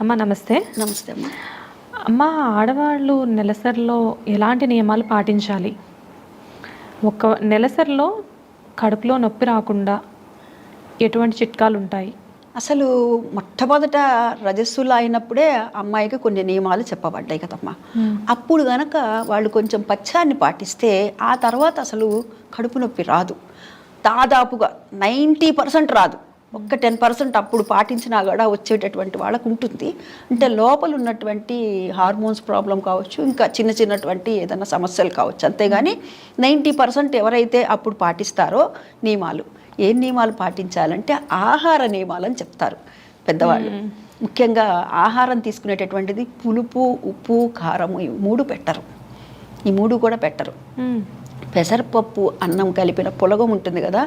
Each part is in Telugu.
అమ్మ నమస్తే. నమస్తే అమ్మ. అమ్మ, ఆడవాళ్ళు నెలసరిలో ఎలాంటి నియమాలు పాటించాలి? ఒక నెలసరిలో కడుపులో నొప్పి రాకుండా ఎటువంటి చిట్కాలుంటాయి? అసలు మొట్టమొదట రజస్సులో అయినప్పుడే అమ్మాయికి కొన్ని నియమాలు చెప్పబడ్డాయి కదమ్మా. అప్పుడు గనక వాళ్ళు కొంచెం పథ్యాన్ని పాటిస్తే ఆ తర్వాత అసలు కడుపు నొప్పి రాదు. దాదాపుగా 90% రాదు. ఒక్క 10% అప్పుడు పాటించినా కూడా వచ్చేటటువంటి వాళ్ళకు ఉంటుంది. అంటే లోపల ఉన్నటువంటి హార్మోన్స్ ప్రాబ్లం కావచ్చు, ఇంకా చిన్నటువంటి ఏదైనా సమస్యలు కావచ్చు. అంతేగాని 90% ఎవరైతే అప్పుడు పాటిస్తారో నియమాలు, ఏం నియమాలు పాటించాలంటే ఆహార నియమాలు అని చెప్తారు పెద్దవాళ్ళు. ముఖ్యంగా ఆహారం తీసుకునేటటువంటిది పులుపు, ఉప్పు, కారము ఈ 3 పెట్టరు. ఈ 3 కూడా పెట్టరు. పెసరపప్పు అన్నం కలిపిన పులగం ఉంటుంది కదా,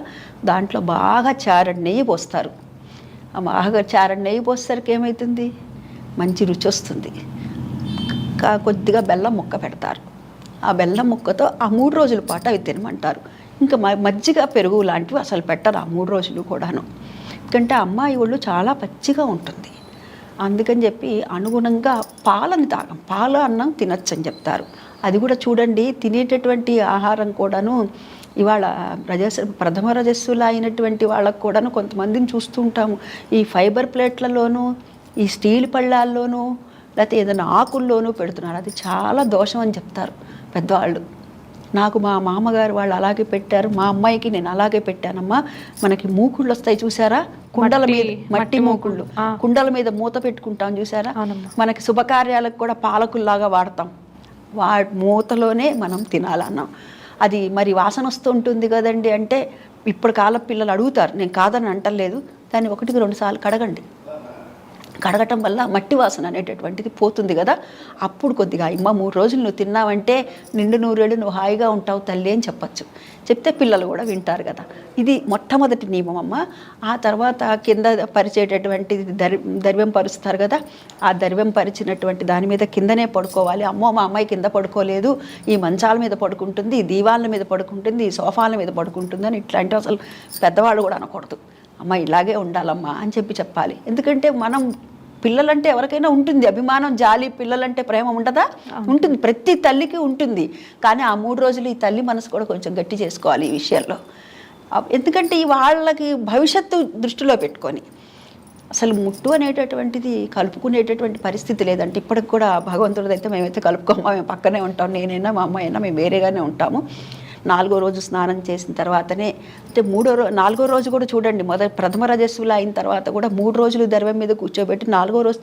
దాంట్లో బాగా చారడి నెయ్యి పోస్తారు. బాగా చారడి నెయ్యి పోసేసరికి ఏమవుతుంది, మంచి రుచి వస్తుంది. కొద్దిగా బెల్లం ముక్క పెడతారు. ఆ బెల్లం ముక్కతో ఆ 3 రోజుల పాటు అవి తినమంటారు. ఇంకా మజ్జిగ, పెరుగు లాంటివి అసలు పెట్టరు ఆ 3 రోజులు కూడాను. ఎందుకంటే అమ్మాయి ఒళ్ళు చాలా పచ్చిగా ఉంటుంది. అందుకని చెప్పి అనుగుణంగా పాలను తాగం, పాల అన్నం తినచ్చు అని చెప్తారు. అది కూడా చూడండి, తినేటటువంటి ఆహారం కూడాను ఇవాళ ప్రథమ రజస్సులు అయినటువంటి వాళ్ళకు కూడాను కొంతమందిని చూస్తూ ఉంటాము. ఈ ఫైబర్ ప్లేట్లలోనూ, ఈ స్టీల్ పళ్ళాల్లోనూ, లేకపోతే ఏదైనా ఆకుల్లోనూ పెడుతున్నారు. అది చాలా దోషం అని చెప్తారు పెద్దవాళ్ళు. నాకు మా మామగారు వాళ్ళు అలాగే పెట్టారు, మా అమ్మాయికి నేను అలాగే పెట్టానమ్మా. మనకి మూకుళ్ళు వస్తాయి చూసారా, కుండల మీద, మట్టి మూకుళ్ళు, కుండల మీద మూత పెట్టుకుంటాం చూసారా. మనకి శుభకార్యాలకు కూడా పాలకుల్లాగా వాడతాం. మూతలోనే మనం తినాలన్నాం. అది మరి వాసన వస్తూ ఉంటుంది కదండి. అంటే ఇప్పుడు కాల పిల్లలు అడుగుతారు, నేను కాదని అంటలేదు. దాన్ని 1-2 సార్లు కడగండి. కడగటం వల్ల మట్టి వాసన అనేటటువంటిది పోతుంది కదా. అప్పుడు కొద్దిగా అమ్మ 3 రోజులు నువ్వు తిన్నావంటే నిండు నూరేళ్ళు నువ్వు హాయిగా ఉంటావు తల్లి అని చెప్పచ్చు. చెప్తే పిల్లలు కూడా వింటారు కదా. ఇది మొట్టమొదటి నియమం అమ్మ. ఆ తర్వాత కింద పరిచేటటువంటిది దర్వ్యం పరుస్తారు కదా. ఆ దర్వ్యం పరిచినటువంటి దాని మీద కిందనే పడుకోవాలి. అమ్మో మా అమ్మాయి కింద పడుకోలేదు, ఈ మంచాల మీద పడుకుంటుంది, ఈ దీవాళ్ళ మీద పడుకుంటుంది, ఈ సోఫాల మీద పడుకుంటుంది అని ఇట్లాంటివి అసలు పెద్దవాళ్ళు కూడా అనకూడదు. అమ్మ ఇలాగే ఉండాలమ్మా అని చెప్పాలి. ఎందుకంటే మనం పిల్లలంటే ఎవరికైనా ఉంటుంది అభిమానం, జాలి. పిల్లలంటే ప్రేమ ఉండదా? ఉంటుంది, ప్రతి తల్లికి ఉంటుంది. కానీ ఆ 3 రోజులు ఈ తల్లి మనసు కూడా కొంచెం గట్టి చేసుకోవాలి ఈ విషయంలో. ఎందుకంటే వాళ్ళకి భవిష్యత్తు దృష్టిలో పెట్టుకొని అసలు ముట్టు అనేటటువంటిది కలుపుకునేటటువంటి పరిస్థితి లేదంటే ఇప్పటికి కూడా భగవంతుడిది అయితే మేమైతే కలుపుకోమా, మేము పక్కనే ఉంటాం. నేనైనా మా అమ్మాయి అయినా మేము వేరేగానే ఉంటాము. 4వ రోజు స్నానం చేసిన తర్వాతనే, అంటే 4వ రోజు కూడా చూడండి, ప్రథమ రజస్సులు అయిన తర్వాత కూడా 3 రోజులు దర్వం మీద కూర్చోబెట్టి 4వ రోజు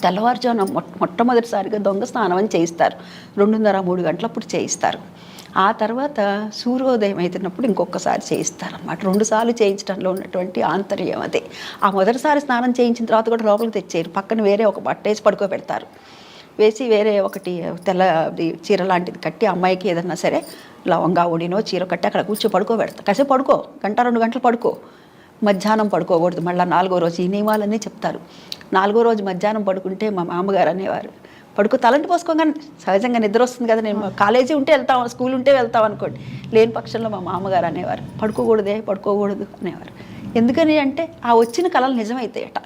తెల్లవారుజామున మొట్టమొదటిసారిగా దొంగ స్నానం అని చేయిస్తారు. 2:30-3 గంటలప్పుడు చేయిస్తారు. ఆ తర్వాత సూర్యోదయం అవుతున్నప్పుడు ఇంకొకసారి చేయిస్తారన్నమాట. 2 సార్లు చేయించడంలో ఉన్నటువంటి ఆంతర్యం అదే. ఆ మొదటిసారి స్నానం చేయించిన తర్వాత కూడా లోపలికి తెచ్చేయరు, పక్కన వేరే ఒక బట్ట వేసి పడుకోబెడతారు. వేసి వేరే ఒకటి తెల్ల చీర లాంటిది కట్టి అమ్మాయికి ఏదన్నా సరే లవంగా ఉడినో చీర కట్టి అక్కడ కూర్చో పడుకోబెడతా. కాసేపు పడుకో, 1-2 గంటలు పడుకో. మధ్యాహ్నం పడుకోకూడదు. మళ్ళీ 4వ రోజు ఈ నియమాలన్నీ చెప్తారు. 4వ రోజు మధ్యాహ్నం పడుకుంటే మా మామగారు అనేవారు, పడుకో తలంటి పోసుకోగానే సహజంగా నిద్ర వస్తుంది కదా. నేను కాలేజీ ఉంటే వెళ్తాం, స్కూల్ ఉంటే వెళ్తాం అనుకోండి. లేని పక్షంలో మా మామగారు అనేవారు, పడుకోకూడదు అనేవారు. ఎందుకని అంటే ఆ వచ్చిన కళలు నిజమవుతాయట.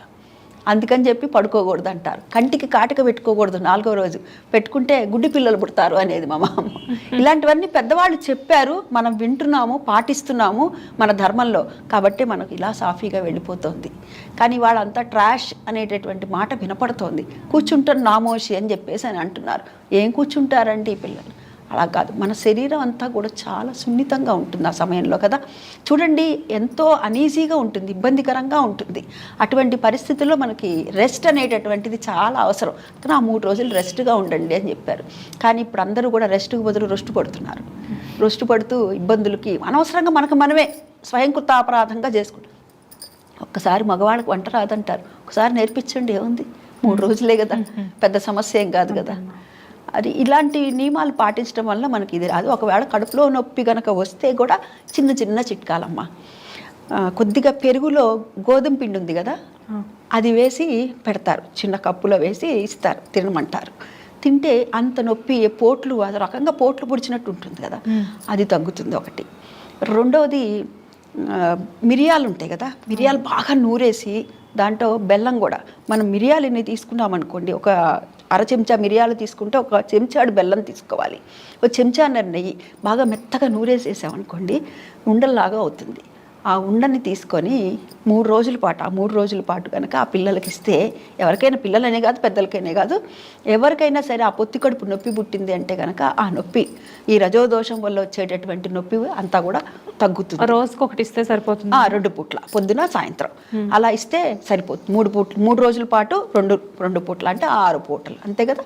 అందుకని చెప్పి పడుకోకూడదు అంటారు. కంటికి కాటిక పెట్టుకోకూడదు 4వ రోజు, పెట్టుకుంటే గుడ్డి పిల్లలు పుడతారు అనేది మా మామ. ఇలాంటివన్నీ పెద్దవాళ్ళు చెప్పారు, మనం వింటున్నాము, పాటిస్తున్నాము మన ధర్మంలో. కాబట్టి మనకు ఇలా సాఫీగా వెళ్ళిపోతుంది. కానీ వాళ్ళంతా ట్రాష్ అనేటటువంటి మాట వినపడుతోంది. కూర్చుంటారు నామోషి అని చెప్పేసి అని అంటున్నారు. ఏం కూర్చుంటారండి ఈ పిల్లలు? అలా కాదు, మన శరీరం అంతా కూడా చాలా సున్నితంగా ఉంటుంది ఆ సమయంలో కదా. చూడండి, ఎంతో అనీజీగా ఉంటుంది, ఇబ్బందికరంగా ఉంటుంది. అటువంటి పరిస్థితుల్లో మనకి రెస్ట్ అనేటటువంటిది చాలా అవసరం. కానీ ఆ 3 రోజులు రెస్ట్గా ఉండండి అని చెప్పారు. కానీ ఇప్పుడు అందరూ కూడా రెస్ట్కి బదులు రొస్టు పడుతున్నారు. రొస్టు పడుతూ ఇబ్బందులకి అనవసరంగా మనమే స్వయంకృత అపరాధంగా చేసుకుంటాం. ఒక్కసారి మగవాళ్ళకి వంట రాదంటారు, ఒకసారి నేర్పించండి, ఏముంది, 3 రోజులే కదా, పెద్ద సమస్య ఏం కాదు కదా. అది ఇలాంటి నియమాలు పాటించడం వల్ల మనకి ఇది రాదు. ఒకవేళ కడుపులో నొప్పి కనుక వస్తే కూడా చిన్న చిట్కాలమ్మ. కొద్దిగా పెరుగులో గోధుమ పిండి ఉంది కదా, అది వేసి పెడతారు, చిన్న కప్పులో వేసి ఇస్తారు, తినమంటారు. తింటే అంత నొప్పి పోట్లు, అది రకంగా పోట్లు పొడిచినట్టు ఉంటుంది కదా, అది తగ్గుతుంది ఒకటి. రెండవది మిరియాలు ఉంటాయి కదా, మిరియాలు బాగా నూరేసి దాంట్లో బెల్లం కూడా మనం మిరియాలని తీసుకున్నాం అనుకోండి, ఒక అర చెంచా మిరియాలు తీసుకుంటే ఒక చెంచాడు బెల్లం తీసుకోవాలి, ఒక చెంచాన్నర నెయ్యి బాగా మెత్తగా నూరేసేసామనుకోండి ఉండల్లాగా అవుతుంది. ఆ ఉండని తీసుకొని 3 రోజుల పాటు, ఆ 3 రోజుల పాటు కనుక ఆ పిల్లలకి ఇస్తే, ఎవరికైనా పిల్లలనే కాదు పెద్దలకైనా కాదు ఎవరికైనా సరే ఆ పొత్తి కడుపు నొప్పి పుట్టింది అంటే కనుక ఆ నొప్పి, ఈ రజోదోషం వల్ల వచ్చేటటువంటి నొప్పి అంతా కూడా తగ్గుతుంది. రోజుకి ఒకటి ఇస్తే సరిపోతుంది. 2 పూట్ల పొద్దున సాయంత్రం అలా ఇస్తే సరిపోతుంది. 3 పూట్లు 3 రోజుల పాటు 2 పూట్ల అంటే 6 పూటలు అంతే కదా.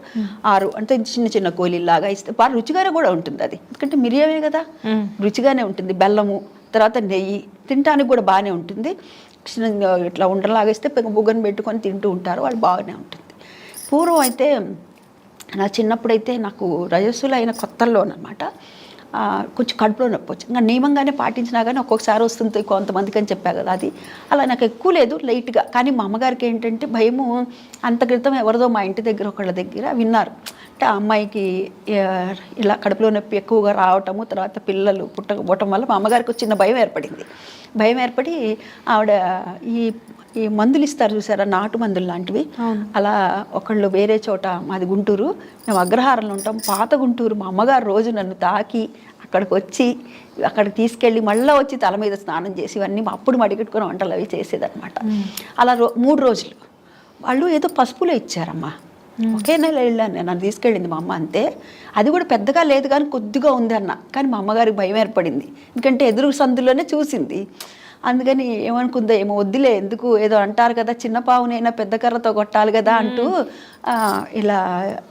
6 అంటే చిన్న చిన్న గోళీలాగా ఇస్తే బాగా రుచిగానే కూడా ఉంటుంది అది, ఎందుకంటే మిరియమే కదా, రుచిగానే ఉంటుంది. బెల్లము తర్వాత నెయ్యి తినడానికి కూడా బాగానే ఉంటుంది. ఇట్లా ఉండలాగిస్తే బుగ్గను పెట్టుకొని తింటూ ఉంటారు వాళ్ళు, బాగానే ఉంటుంది. పూర్వం అయితే నా చిన్నప్పుడైతే నాకు రజస్సులు అయిన కొత్తల్లోనమాట కొంచెం కడుపులో నొప్పి వచ్చింది. ఇంకా నియమంగానే పాటించినా కానీ ఒక్కొక్కసారి వస్తుంది కొంతమందికి అని చెప్పా కదా, అది అలా నాకు ఎక్కువ లేదు, లైట్గా. కానీ మా అమ్మగారికి ఏంటంటే భయము, అంత క్రితం ఎవరిదో మా ఇంటి దగ్గర ఒకళ్ళ దగ్గర విన్నారు, అంటే ఆ అమ్మాయికి ఇలా కడుపులో నొప్పి ఎక్కువగా రావటము, తర్వాత పిల్లలు పుట్టకపోవటం వల్ల మా అమ్మగారికి చిన్న భయం ఏర్పడింది. భయం ఏర్పడి ఆవిడ ఈ మందులు ఇస్తారు చూసారా, నాటు మందులు లాంటివి, అలా ఒకళ్ళు వేరే చోట, మాది గుంటూరు, మేము అగ్రహారంలో ఉంటాం, పాత గుంటూరు, మా అమ్మగారు రోజు నన్ను తాకి అక్కడికి వచ్చి అక్కడికి తీసుకెళ్ళి మళ్ళీ వచ్చి తల మీద స్నానం చేసి ఇవన్నీ అప్పుడు మడిగట్టుకుని వంటలు అవి చేసేదన్నమాట. అలా 3 రోజులు వాళ్ళు ఏదో పసుపులో ఇచ్చారమ్మా. ఒకే నెల వెళ్ళాను, నన్ను తీసుకెళ్ళింది మా అమ్మ అంతే. అది కూడా పెద్దగా లేదు కానీ కొద్దిగా ఉంది అన్న, కానీ మా అమ్మగారికి భయం ఏర్పడింది, ఎందుకంటే ఎదురు సందులోనే చూసింది. అందుకని ఏమనుకుందో ఏమో, వద్దులే ఎందుకు, ఏదో అంటారు కదా చిన్న పావునైనా పెద్ద కర్రతో కొట్టాలి కదా అంటూ ఇలా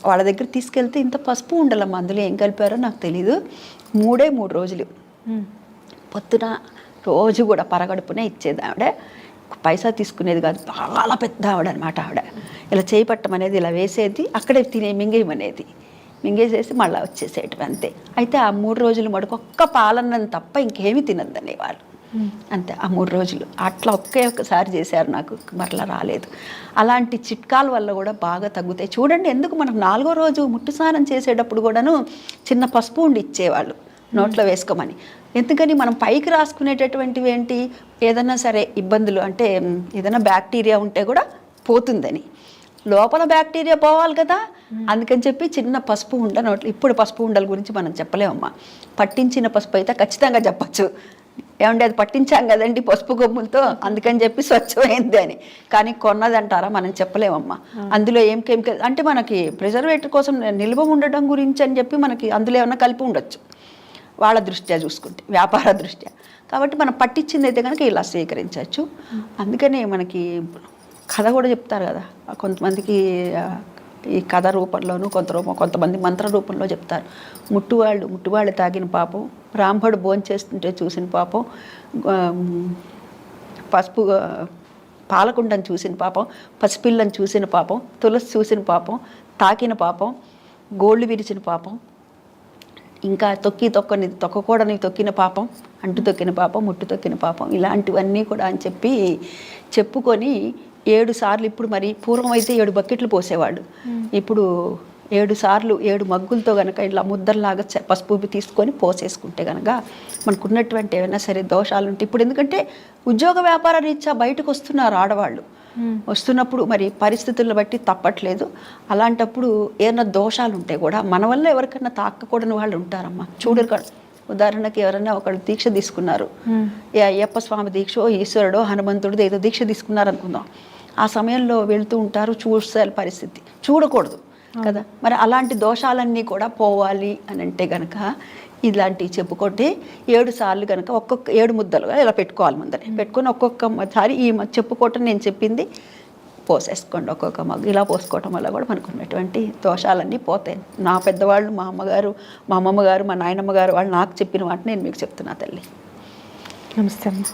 వాళ్ళ దగ్గర తీసుకెళ్తే ఇంత పసుపు ఉండలమ్మా, అందులో ఏం కలిపారో నాకు తెలీదు. 3 రోజులు పొద్దున రోజు కూడా పరగడుపునే ఇచ్చేది ఆవిడ, పైసా తీసుకునేది కాదు, చాలా పెద్ద ఆవిడ అనమాట. ఆవిడ ఇలా చేయి పట్టమనేది, ఇలా వేసేది, అక్కడే మింగేయమనేది, మింగేసేసి మళ్ళీ వచ్చేసేయటం అంతే. అయితే ఆ 3 రోజులు మటుకు ఒక్క పాలన్నం తప్ప ఇంకేమీ తినద్దనేవాళ్ళు అంతే. ఆ 3 రోజులు అట్లా ఒక్కసారి చేశారు, నాకు మరలా రాలేదు. అలాంటి చిట్కాల వల్ల కూడా బాగా తగ్గుతాయి. చూడండి, ఎందుకు మనకు 4వ రోజు ముట్టు స్నానం చేసేటప్పుడు కూడాను చిన్న పసుపు ఉండి ఇచ్చేవాళ్ళు నోట్లో వేసుకోమని. ఎందుకని మనం పైకి రాసుకునేటటువంటివి ఏంటి, ఏదైనా సరే ఇబ్బందులు అంటే ఏదైనా బ్యాక్టీరియా ఉంటే కూడా పోతుందని, లోపల బ్యాక్టీరియా పోవాలి కదా, అందుకని చెప్పి చిన్న పసుపు ఉండ నోట్లో. ఇప్పుడు పసుపు ఉండల గురించి మనం చెప్పలేమమ్మా, పట్టించిన పసుపు అయితే ఖచ్చితంగా చెప్పచ్చు. ఏమంటే అది పట్టించాం కదండి పసుపు కొమ్ములతో, అందుకని చెప్పి స్వచ్ఛమైంది అని. కానీ కొన్నది అంటారా మనం చెప్పలేమమ్మా. అందులో ఏం కెమికల్ అంటే మనకి ప్రిజర్వేటివ్ కోసం నిల్వ ఉండడం గురించి అని చెప్పి మనకి అందులో ఏమన్నా కలిపి ఉండొచ్చు వాళ్ళ దృష్ట్యా చూసుకుంటే, వ్యాపార దృష్ట్యా. కాబట్టి మనం పట్టించింది అయితే కనుక ఇలా స్వీకరించవచ్చు. అందుకనే మనకి కథ కూడా చెప్తారు కదా, కొంతమందికి ఈ కథ రూపంలోనూ కొంతమంది మంత్ర రూపంలో చెప్తారు. ముట్టువాళ్ళు తాగిన పాపం, బ్రాహ్మడు భోంచేస్తుంటే చూసిన పాపం, పసుపు పాలకుండను చూసిన పాపం, పసిపిల్లని చూసిన పాపం, తులసి చూసిన పాపం, తాకిన పాపం, గోళ్ళు విరిచిన పాపం, ఇంకా తొక్కకూడని తొక్కిన పాపం, అంటు తొక్కిన పాపం, ముట్టు తొక్కిన పాపం, ఇలాంటివన్నీ కూడా అని చెప్పుకొని 7 సార్లు. ఇప్పుడు మరి పూర్వం అయితే 7 బకెట్లు పోసేవాళ్ళు, ఇప్పుడు 7 సార్లు 7 మగ్గులతో కనుక ఇలా ముద్దల్లాగా పసుపు తీసుకొని పోసేసుకుంటే కనుక మనకున్నటువంటి ఏమైనా సరే దోషాలు ఉంటాయి. ఇప్పుడు ఎందుకంటే ఉద్యోగ వ్యాపార రీత్యా బయటకు వస్తున్నారు ఆడవాళ్ళు, వస్తున్నప్పుడు మరి పరిస్థితులను బట్టి తప్పట్లేదు. అలాంటప్పుడు ఏమైనా దోషాలు ఉంటే కూడా మన వల్ల ఎవరికైనా తాకకూడని వాళ్ళు ఉంటారమ్మా. చూడరు, ఉదాహరణకి ఎవరైనా ఒకళ్ళు దీక్ష తీసుకున్నారు, ఏ అయ్యప్ప స్వామి దీక్ష, ఈశ్వరుడో హనుమంతుడిదో ఏదో దీక్ష తీసుకున్నారు అనుకుందాం. ఆ సమయంలో వెళ్తూ ఉంటారు, చూసే పరిస్థితి చూడకూడదు కదా. మరి అలాంటి దోషాలన్నీ కూడా పోవాలి అని అంటే కనుక ఇలాంటివి చెప్పుకుంటే 7 సార్లు కనుక ఒక్కొక్క 7 ముద్దలుగా ఇలా పెట్టుకోవాలి, ముందరే పెట్టుకొని ఒక్కొక్కసారి ఈ చెప్పుకోవటం నేను చెప్పింది పోసేసుకోండి, ఒక్కొక్క మగ్గు ఇలా పోసుకోవటం వల్ల కూడా మనకు ఉన్నటువంటి దోషాలన్నీ పోతాయి. నా పెద్దవాళ్ళు, మా అమ్మగారు, మా అమ్మమ్మ గారు, మా నాయనమ్మ గారు వాళ్ళు నాకు చెప్పిన వాటిని నేను మీకు చెప్తున్నా తల్లి. నమస్తే అమ్మ.